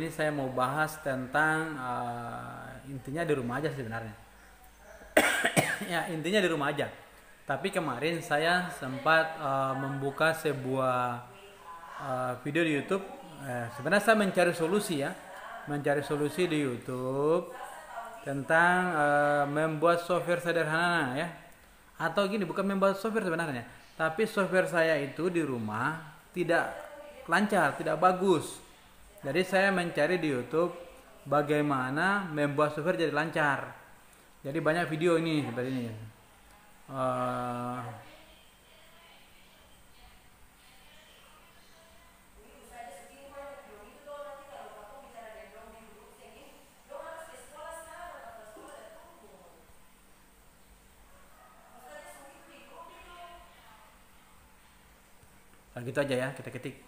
ini saya mau bahas tentang intinya di rumah aja sebenarnya. Ya, intinya di rumah aja. Tapi kemarin saya sempat membuka sebuah video di YouTube. Sebenarnya saya mencari solusi ya, mencari solusi di YouTube tentang membuat software sederhana ya. Atau gini, bukan membuat software sebenarnya, tapi software saya itu di rumah tidak lancar, tidak bagus. Jadi saya mencari di YouTube bagaimana membuat software jadi lancar. Jadi banyak video ini seperti ini. Gitu aja ya, kita ketik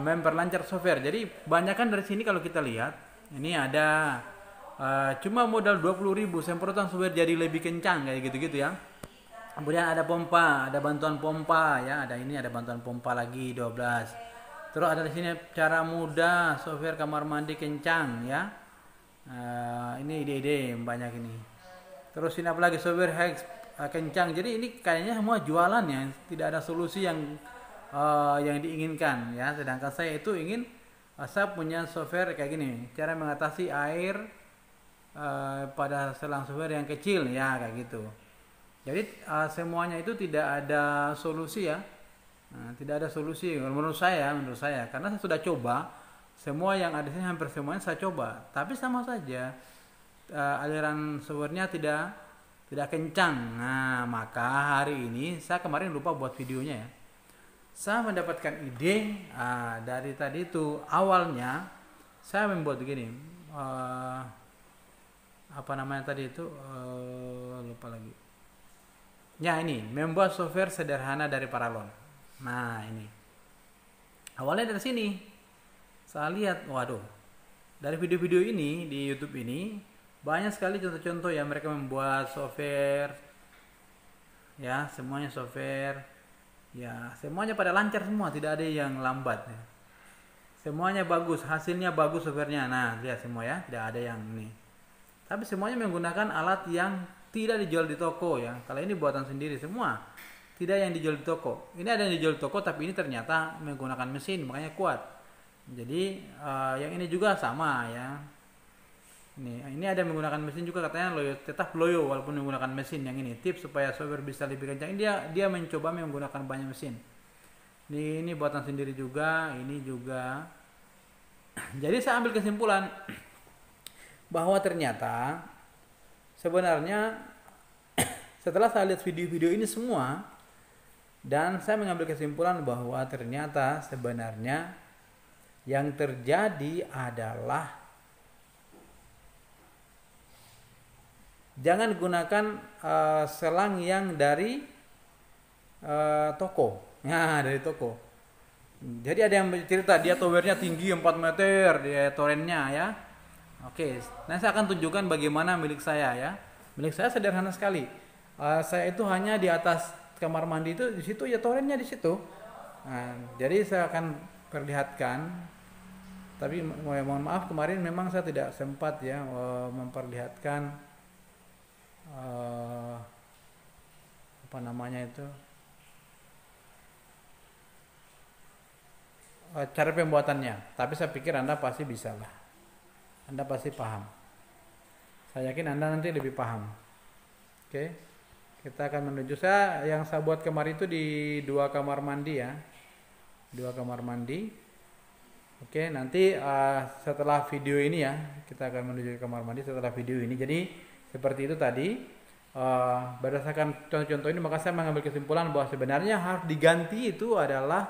memperlancar software. Jadi banyakkan dari sini kalau kita lihat, ini ada cuma modal 20.000 semprotan software jadi lebih kencang kayak gitu-gitu ya. Kemudian ada pompa, ada bantuan pompa ya, ada ini, ada bantuan pompa lagi 12. Terus ada di sini cara mudah software kamar mandi kencang ya. Ini ide-ide banyak ini. Terus ini apa lagi, software hacks kencang. Jadi ini kayaknya semua jualan ya, tidak ada solusi yang diinginkan ya. Sedangkan saya itu ingin saya punya software kayak gini, cara mengatasi air pada selang software yang kecil ya, kayak gitu. Jadi semuanya itu tidak ada solusi ya. Tidak ada solusi menurut saya, karena saya sudah coba semua yang ada di sini, hampir semuanya saya coba, tapi sama saja aliran softwarenya tidak kencang. Nah, maka hari ini saya kemarin lupa buat videonya ya. Saya mendapatkan ide dari tadi itu. Awalnya saya membuat begini, apa namanya tadi itu, lupa lagi ya. Ini membuat software sederhana dari Paralon. Nah, ini awalnya dari sini saya lihat, waduh, dari video-video ini di YouTube ini banyak sekali contoh-contoh ya, mereka membuat software ya, semuanya software ya, semuanya pada lancar semua, tidak ada yang lambat ya. Semuanya bagus, hasilnya bagus softwarenya. Nah, lihat semua ya, tidak ada yang ini. Tapi semuanya menggunakan alat yang tidak dijual di toko ya. Kalau ini buatan sendiri semua, tidak yang dijual di toko. Ini ada yang dijual di toko, tapi ini ternyata menggunakan mesin, makanya kuat. Jadi yang ini juga sama ya. Ini ada menggunakan mesin juga, katanya loyo, tetap loyo walaupun menggunakan mesin. Yang ini tips supaya software bisa lebih kencang. Dia mencoba menggunakan banyak mesin. Ini buatan sendiri juga, ini juga. Jadi saya ambil kesimpulan bahwa ternyata sebenarnya setelah saya lihat video-video ini semua, dan saya mengambil kesimpulan bahwa ternyata sebenarnya yang terjadi adalah jangan gunakan selang yang dari toko. Nah, dari toko. Jadi ada yang cerita dia towernya tinggi 4 meter dia torennya ya. Oke, nah saya akan tunjukkan bagaimana milik saya ya. Milik saya sederhana sekali. Saya itu hanya di atas kamar mandi itu, di situ ya torennya di situ. Nah, jadi saya akan perlihatkan. Tapi mohon maaf kemarin memang saya tidak sempat ya memperlihatkan apa namanya itu, cara pembuatannya. Tapi saya pikir Anda pasti bisa lah, Anda pasti paham. Saya yakin Anda nanti lebih paham. Oke, kita akan menuju. Yang saya buat kemarin itu di 2 kamar mandi ya, 2 kamar mandi. Oke, nanti setelah video ini ya, kita akan menuju ke kamar mandi setelah video ini. Jadi seperti itu tadi, berdasarkan contoh-contoh ini, maka saya mengambil kesimpulan bahwa sebenarnya harus diganti itu adalah,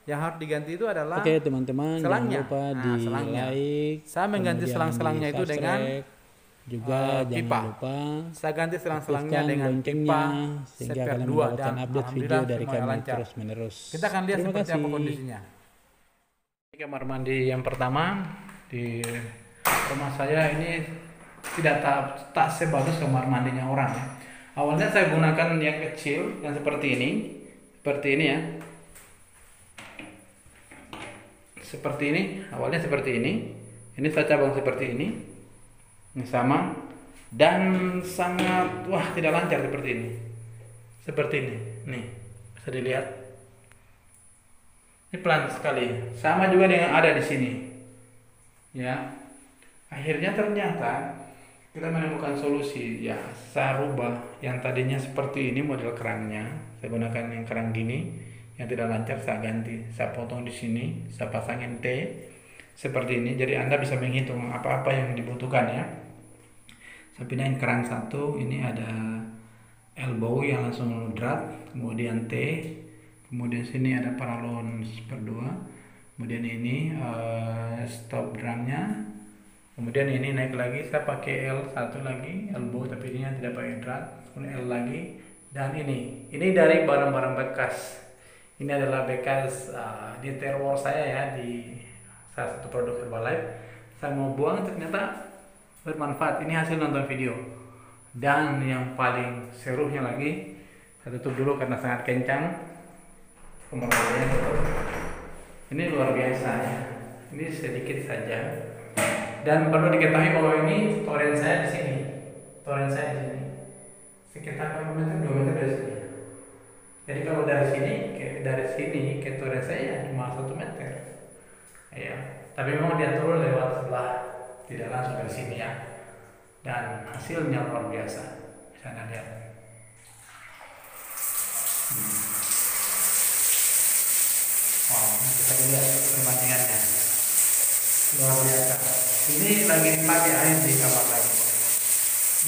yang harus diganti itu adalah oke teman-teman, selangnya. jangan lupa di selangnya. like. Saya mengganti selang-selangnya itu dengan juga pipa. jangan lupa Saya ganti selang-selangnya dengan loncengnya pipa sehingga Seper kalian 2, mendapatkan dan update video dari semuanya kami lancar. terus menerus. Kita akan lihat Terima seperti apa kasih. kondisinya. Ini kamar mandi yang pertama di rumah saya. Ini tidak tak sebagus kamar mandinya orang ya. Awalnya saya gunakan yang kecil, yang seperti ini ya. seperti ini, awalnya seperti ini saya cabang seperti ini sama, dan sangat tidak lancar seperti ini, nih bisa dilihat, ini pelan sekali, sama juga dengan ada di sini, ya. Akhirnya ternyata kita menemukan solusi, ya saya rubah yang tadinya seperti ini model kerangnya, saya gunakan yang kerang gini yang tidak lancar, saya ganti, saya potong di sini, saya pasangin T seperti ini, jadi Anda bisa menghitung apa-apa yang dibutuhkan ya. Saya pindahin kerang satu, ini ada elbow yang langsung drat, kemudian T, kemudian sini ada paralon berdua, kemudian ini stop drumnya, kemudian ini naik lagi, saya pakai L satu lagi, elbow tapi ini tidak pakai drat, kemudian L lagi, dan ini dari barang-barang bekas. Ini adalah bekas di terowar saya ya, di salah satu produk Herbalife. Saya mau buang, ternyata bermanfaat. Ini hasil nonton video. Dan yang paling serunya lagi, saya tutup dulu karena sangat kencang. Pemrogramannya tutup. Ini luar biasa ya. Ini sedikit saja. Dan perlu diketahui bahwa ini toren saya di sini. Sekitar 2 meter dari sini. Jadi kalau dari sini ke toren saya cuma 1 meter. Ya, tapi memang dia turun lewat sebelah, tidak langsung dari sini ya. Dan hasilnya luar biasa. Bisa Anda lihat. Bisa dilihat perbandingannya. Luar biasa. Ini lagi dipakai air di kamar lagi.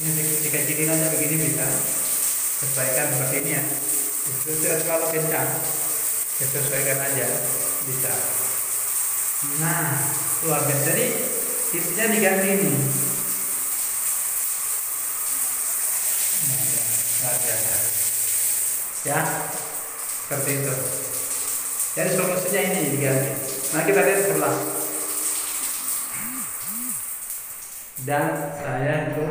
Ini dikecilin aja begini bisa. Sesuaikan seperti ini ya. Itu tidak terlalu kencang, disesuaikan aja bisa. Nah, luar biasa. Jadi titiknya diganti ini. Luar biasa. Ya, seperti itu. Jadi solusinya ini diganti. Nah kita lihat sebelah. Dan saya itu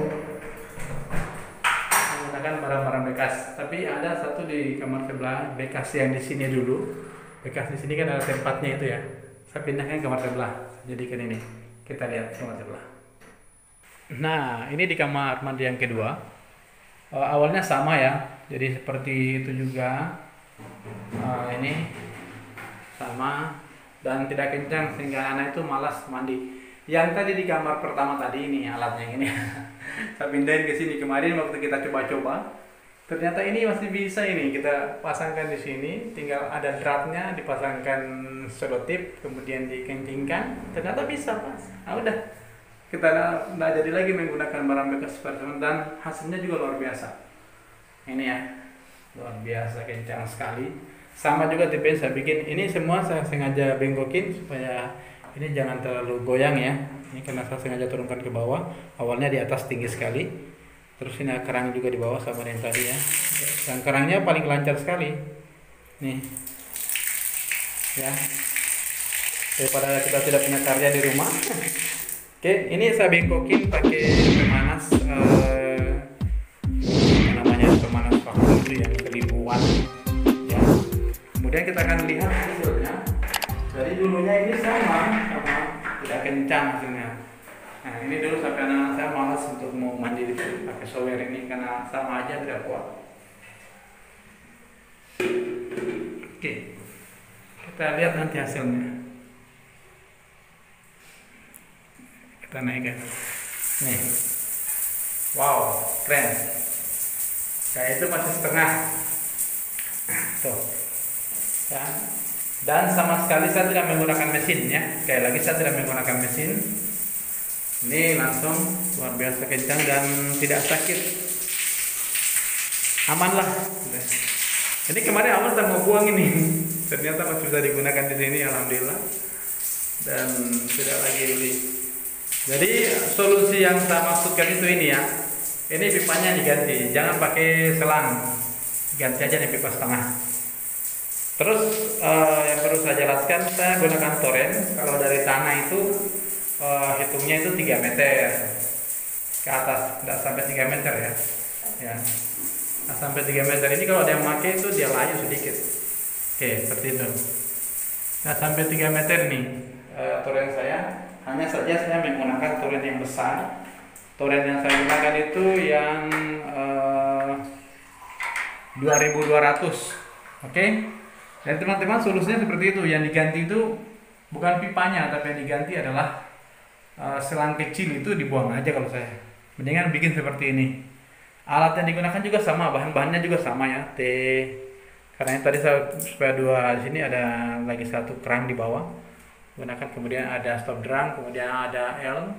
menggunakan barang-barang bekas, tapi ada satu di kamar sebelah bekas yang di sini dulu. Bekas di sini kan ada tempatnya itu ya. Saya pindahkan ke kamar sebelah. Jadikan ini. Kita lihat kamar sebelah. Nah, ini di kamar mandi yang kedua. Awalnya sama ya. Jadi seperti itu juga. Ini sama dan tidak kencang sehingga anak itu malas mandi. Yang tadi di kamar pertama tadi ini alatnya ini. Saya pindahin ke sini kemarin waktu kita coba-coba. Ternyata ini masih bisa ini kita pasangkan di sini, tinggal ada dratnya dipasangkan selotip, kemudian dikencingkan, ternyata bisa Mas. Nah udah, kita nggak jadi lagi menggunakan barang bekas seperti itu dan hasilnya juga luar biasa. Ini ya, luar biasa kencang sekali. Sama juga tipe saya bikin ini semua saya sengaja bengkokin supaya ini jangan terlalu goyang ya. Ini karena saya sengaja turunkan ke bawah. Awalnya di atas tinggi sekali. Terus ini kerang juga di bawah sama yang tadi ya. Dan kerangnya paling lancar sekali. Nih. Ya. Daripada kita tidak punya karya di rumah. Oke, ini saya bengkokin pakai pemanas pemanas vakum itu yang 1000 watt. Ya. Kemudian kita akan lihat hasilnya. Dari dulunya ini sama tidak kencang hasilnya. Nah ini dulu sampai anak saya malas untuk mau mandi pakai shower ini karena sama aja tidak kuat. Oke, kita lihat nanti hasilnya. Kita naikkan. Nih, wow, keren. Kayak itu masih setengah. Tuh, ya. Dan sama sekali saya tidak menggunakan mesin ya. Sekali lagi saya tidak menggunakan mesin. Ini langsung luar biasa kencang dan tidak sakit. Aman lah. Ini kemarin awal saya mau buang ini. Ternyata masih bisa digunakan di sini, alhamdulillah. Dan tidak lagi beli. Jadi solusi yang saya maksudkan itu ini ya. Ini pipanya diganti, jangan pakai selang. Ganti aja nih pipa setengah. Terus yang perlu saya jelaskan, saya gunakan toren. Kalau dari tanah itu hitungnya itu 3 meter ke atas, tidak sampai 3 meter ya. Ya, nah, sampai 3 meter ini kalau dia memakai itu dia layu sedikit. Oke, seperti itu. Nah sampai 3 meter nih. torrent saya. Hanya saja saya menggunakan torrent yang besar. Torrent yang saya gunakan itu yang 2200. Oke. Dan teman-teman, solusinya seperti itu. Yang diganti itu bukan pipanya, tapi yang diganti adalah selang kecil itu dibuang aja kalau saya. Mendingan bikin seperti ini. Alat yang digunakan juga sama, bahan-bahannya juga sama ya. Karena yang tadi saya supaya dua di sini ada lagi satu kerang di bawah. Gunakan, kemudian ada stop drum, kemudian ada L,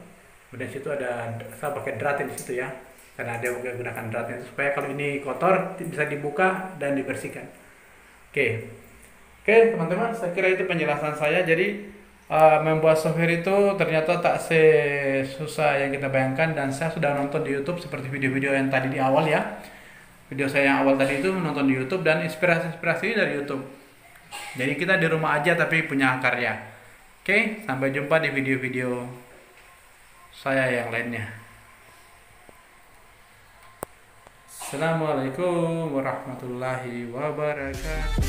kemudian situ ada, saya pakai drat di situ ya. Karena dia gunakan drat itu supaya kalau ini kotor bisa dibuka dan dibersihkan. Oke, teman-teman, saya kira itu penjelasan saya. Jadi membuat software itu ternyata tak sesusah yang kita bayangkan, dan saya sudah nonton di YouTube seperti video-video yang tadi di awal ya. Video saya yang awal tadi itu menonton di YouTube dan inspirasi dari YouTube. Jadi kita di rumah aja tapi punya karya. Oke, sampai jumpa di video-video saya yang lainnya. Assalamualaikum warahmatullahi wabarakatuh.